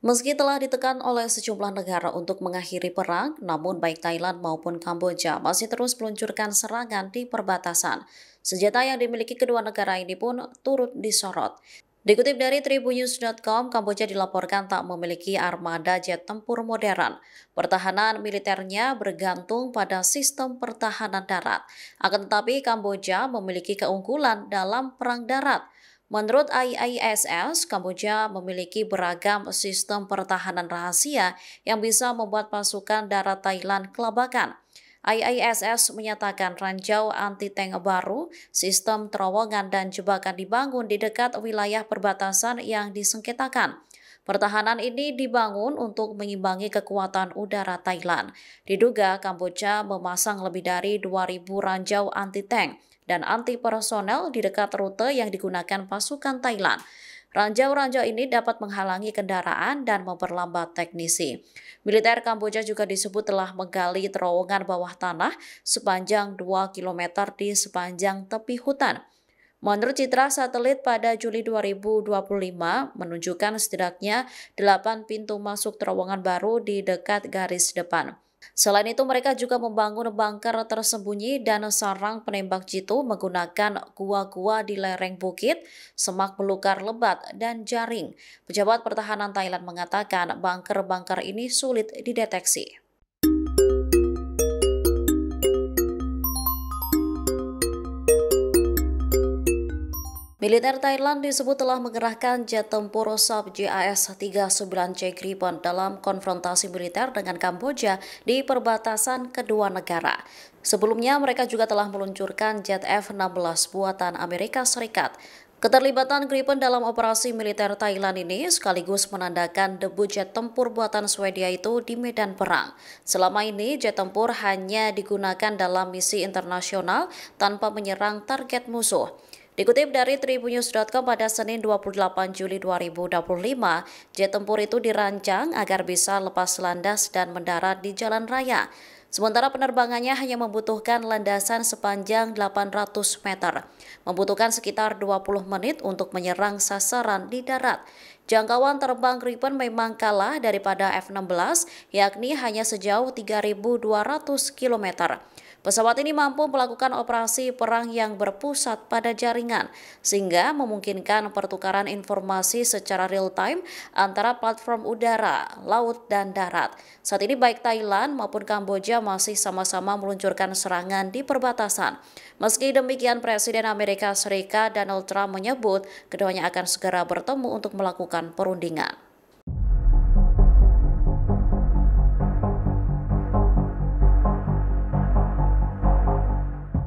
Meski telah ditekan oleh sejumlah negara untuk mengakhiri perang, namun baik Thailand maupun Kamboja masih terus meluncurkan serangan di perbatasan. Senjata yang dimiliki kedua negara ini pun turut disorot. Dikutip dari tribunnews.com, Kamboja dilaporkan tak memiliki armada jet tempur modern. Pertahanan militernya bergantung pada sistem pertahanan darat. Akan tetapi, Kamboja memiliki keunggulan dalam perang darat. Menurut IISS, Kamboja memiliki beragam sistem pertahanan rahasia yang bisa membuat pasukan darat Thailand kelabakan. IISS menyatakan ranjau anti-tank baru, sistem terowongan dan jebakan dibangun di dekat wilayah perbatasan yang disengketakan. Pertahanan ini dibangun untuk mengimbangi kekuatan udara Thailand. Diduga Kamboja memasang lebih dari 2.000 ranjau anti-tank dan anti-personel di dekat rute yang digunakan pasukan Thailand. Ranjau-ranjau ini dapat menghalangi kendaraan dan memperlambat teknisi. Militer Kamboja juga disebut telah menggali terowongan bawah tanah sepanjang 2 km di sepanjang tepi hutan. Menurut citra satelit pada Juli 2025 menunjukkan setidaknya 8 pintu masuk terowongan baru di dekat garis depan. Selain itu, mereka juga membangun bunker tersembunyi dan sarang penembak jitu menggunakan gua-gua di lereng bukit, semak belukar lebat, dan jaring. Pejabat pertahanan Thailand mengatakan bunker-bunker ini sulit dideteksi. Militer Thailand disebut telah mengerahkan jet tempur SAP JAS-39C Gripen dalam konfrontasi militer dengan Kamboja di perbatasan kedua negara. Sebelumnya, mereka juga telah meluncurkan jet F-16 buatan Amerika Serikat. Keterlibatan Gripen dalam operasi militer Thailand ini sekaligus menandakan debut jet tempur buatan Swedia itu di medan perang. Selama ini, jet tempur hanya digunakan dalam misi internasional tanpa menyerang target musuh. Dikutip dari tribunnews.com pada Senin 28 Juli 2025, jet tempur itu dirancang agar bisa lepas landas dan mendarat di jalan raya. Sementara penerbangannya hanya membutuhkan landasan sepanjang 800 meter, membutuhkan sekitar 20 menit untuk menyerang sasaran di darat. Jangkauan terbang Gripen memang kalah daripada F-16, yakni hanya sejauh 3.200 km. Pesawat ini mampu melakukan operasi perang yang berpusat pada jaringan, sehingga memungkinkan pertukaran informasi secara real-time antara platform udara, laut, dan darat. Saat ini baik Thailand maupun Kamboja masih sama-sama meluncurkan serangan di perbatasan. Meski demikian, Presiden Amerika Serikat Donald Trump menyebut keduanya akan segera bertemu untuk melakukan perundingan.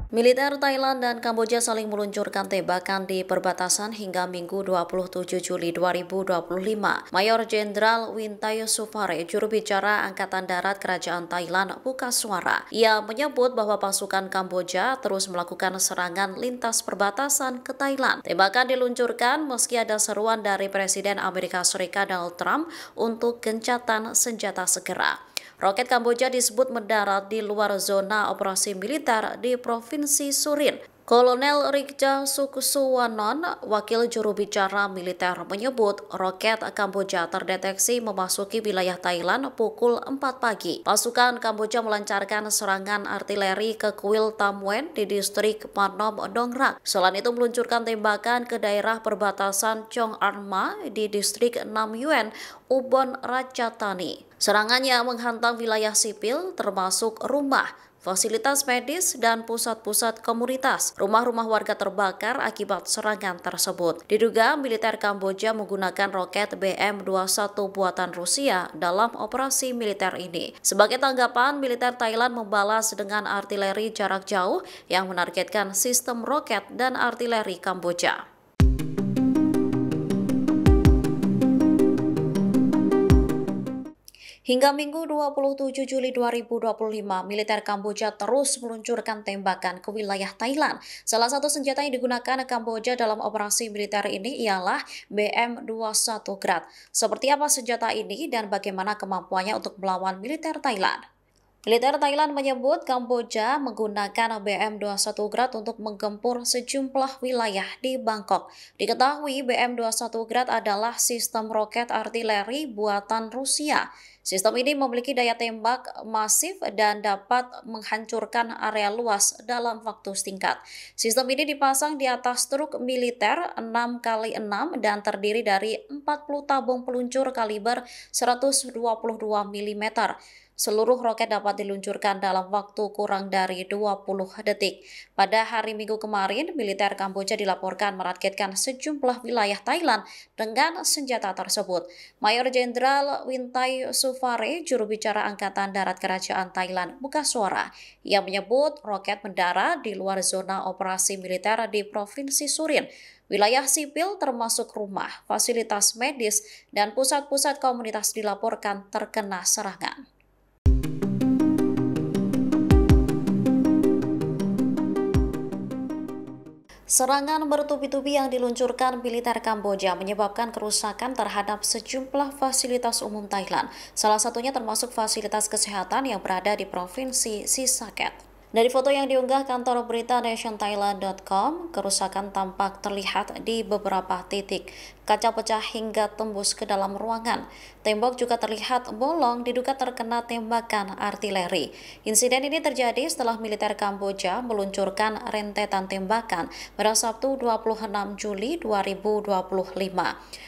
Militer Thailand dan Kamboja saling meluncurkan tembakan di perbatasan hingga Minggu 27 Juli 2025. Mayor Jenderal Wintayo Sufare, juru bicara Angkatan Darat Kerajaan Thailand, buka suara. Ia menyebut bahwa pasukan Kamboja terus melakukan serangan lintas perbatasan ke Thailand. Tembakan diluncurkan meski ada seruan dari Presiden Amerika Serikat Donald Trump untuk gencatan senjata segera. Roket Kamboja disebut mendarat di luar zona operasi militer di Provinsi Surin. Kolonel Rikja Suksuwanon, wakil juru bicara militer, menyebut roket Kamboja terdeteksi memasuki wilayah Thailand pukul 4 pagi. Pasukan Kamboja melancarkan serangan artileri ke kuil Tam Wen di distrik Panom Dongrak. Selain itu meluncurkan tembakan ke daerah perbatasan Chong Arma di distrik Nam Yuen, Ubon Ratchathani. Serangannya menghantam wilayah sipil termasuk rumah, fasilitas medis, dan pusat-pusat komunitas. Rumah-rumah warga terbakar akibat serangan tersebut. Diduga militer Kamboja menggunakan roket BM-21 buatan Rusia dalam operasi militer ini. Sebagai tanggapan, militer Thailand membalas dengan artileri jarak jauh yang menargetkan sistem roket dan artileri Kamboja. Hingga Minggu 27 Juli 2025, militer Kamboja terus meluncurkan tembakan ke wilayah Thailand. Salah satu senjata yang digunakan Kamboja dalam operasi militer ini ialah BM-21 Grad. Seperti apa senjata ini dan bagaimana kemampuannya untuk melawan militer Thailand? Militer Thailand menyebut Kamboja menggunakan BM-21 Grad untuk menggempur sejumlah wilayah di Bangkok. Diketahui BM-21 Grad adalah sistem roket artileri buatan Rusia. Sistem ini memiliki daya tembak masif dan dapat menghancurkan area luas dalam waktu singkat. Sistem ini dipasang di atas truk militer 6x6 dan terdiri dari 40 tabung peluncur kaliber 122 mm. Seluruh roket dapat diluncurkan dalam waktu kurang dari 20 detik. Pada hari Minggu kemarin, militer Kamboja dilaporkan meraketkan sejumlah wilayah Thailand dengan senjata tersebut. Mayor Jenderal Wintai Suvare, juru bicara Angkatan Darat Kerajaan Thailand, buka suara. Ia menyebut roket mendarat di luar zona operasi militer di Provinsi Surin. Wilayah sipil termasuk rumah, fasilitas medis, dan pusat-pusat komunitas dilaporkan terkena serangan. Serangan bertubi-tubi yang diluncurkan militer Kamboja menyebabkan kerusakan terhadap sejumlah fasilitas umum Thailand, salah satunya termasuk fasilitas kesehatan yang berada di Provinsi Sisaket. Dari foto yang diunggah kantor berita nationthailand.com, kerusakan tampak terlihat di beberapa titik. Kaca pecah hingga tembus ke dalam ruangan. Tembok juga terlihat bolong diduga terkena tembakan artileri. Insiden ini terjadi setelah militer Kamboja meluncurkan rentetan tembakan pada Sabtu 26 Juli 2025.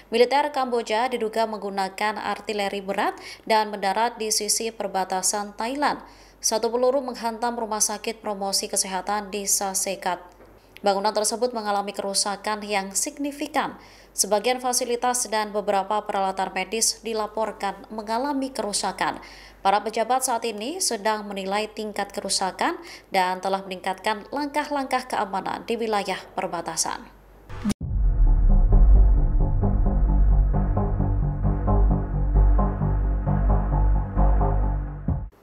Militer Kamboja diduga menggunakan artileri berat dan mendarat di sisi perbatasan Thailand. Satu peluru menghantam rumah sakit promosi kesehatan di Sasekat. Bangunan tersebut mengalami kerusakan yang signifikan. Sebagian fasilitas dan beberapa peralatan medis dilaporkan mengalami kerusakan. Para pejabat saat ini sedang menilai tingkat kerusakan dan telah meningkatkan langkah-langkah keamanan di wilayah perbatasan.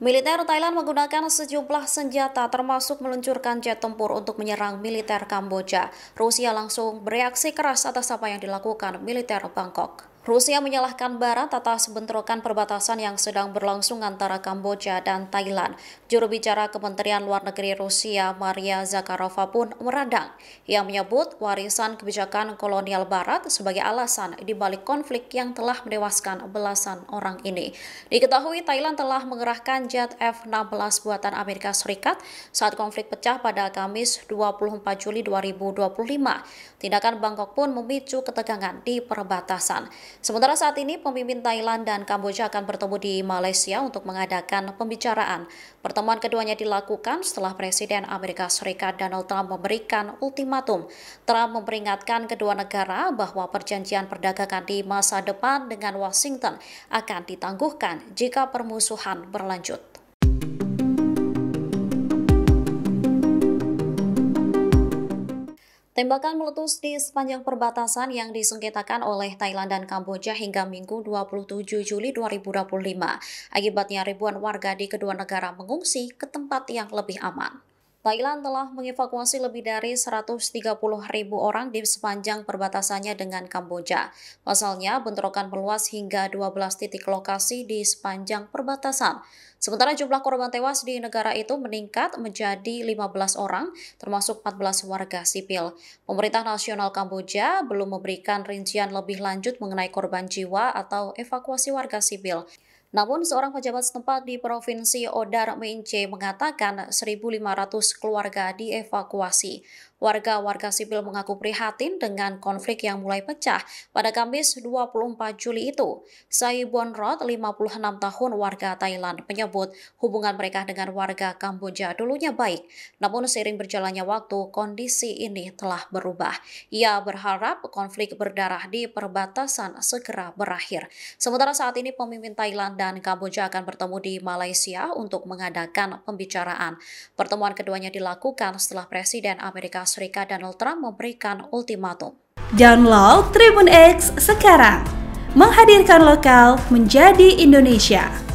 Militer Thailand menggunakan sejumlah senjata termasuk meluncurkan jet tempur untuk menyerang militer Kamboja. Rusia langsung bereaksi keras atas apa yang dilakukan militer Bangkok. Rusia menyalahkan Barat atas bentrokan perbatasan yang sedang berlangsung antara Kamboja dan Thailand. Juru bicara Kementerian Luar Negeri Rusia, Maria Zakharova pun meradang. Ia menyebut warisan kebijakan kolonial Barat sebagai alasan di balik konflik yang telah menewaskan belasan orang ini. Diketahui Thailand telah mengerahkan jet F-16 buatan Amerika Serikat saat konflik pecah pada Kamis 24 Juli 2025. Tindakan Bangkok pun memicu ketegangan di perbatasan. Sementara saat ini pemimpin Thailand dan Kamboja akan bertemu di Malaysia untuk mengadakan pembicaraan. Pertemuan keduanya dilakukan setelah Presiden Amerika Serikat Donald Trump memberikan ultimatum. Trump memperingatkan kedua negara bahwa perjanjian perdagangan di masa depan dengan Washington akan ditangguhkan jika permusuhan berlanjut. Tembakan meletus di sepanjang perbatasan yang disengketakan oleh Thailand dan Kamboja hingga Minggu 27 Juli 2025. Akibatnya ribuan warga di kedua negara mengungsi ke tempat yang lebih aman. Thailand telah mengevakuasi lebih dari 130.000 orang di sepanjang perbatasannya dengan Kamboja. Pasalnya, bentrokan meluas hingga 12 titik lokasi di sepanjang perbatasan. Sementara jumlah korban tewas di negara itu meningkat menjadi 15 orang, termasuk 14 warga sipil. Pemerintah nasional Kamboja belum memberikan rincian lebih lanjut mengenai korban jiwa atau evakuasi warga sipil. Namun, seorang pejabat setempat di Provinsi Odar Meinche mengatakan 1.500 keluarga dievakuasi. Warga sipil mengaku prihatin dengan konflik yang mulai pecah pada Kamis 24 Juli itu. Sai Bonrot, 56 tahun warga Thailand, menyebut hubungan mereka dengan warga Kamboja dulunya baik. Namun seiring berjalannya waktu, kondisi ini telah berubah. Ia berharap konflik berdarah di perbatasan segera berakhir. Sementara saat ini pemimpin Thailand dan Kamboja akan bertemu di Malaysia untuk mengadakan pembicaraan. Pertemuan keduanya dilakukan setelah Presiden Amerika Serikat Donald Trump memberikan ultimatum. Download Tribun X sekarang, menghadirkan lokal menjadi Indonesia.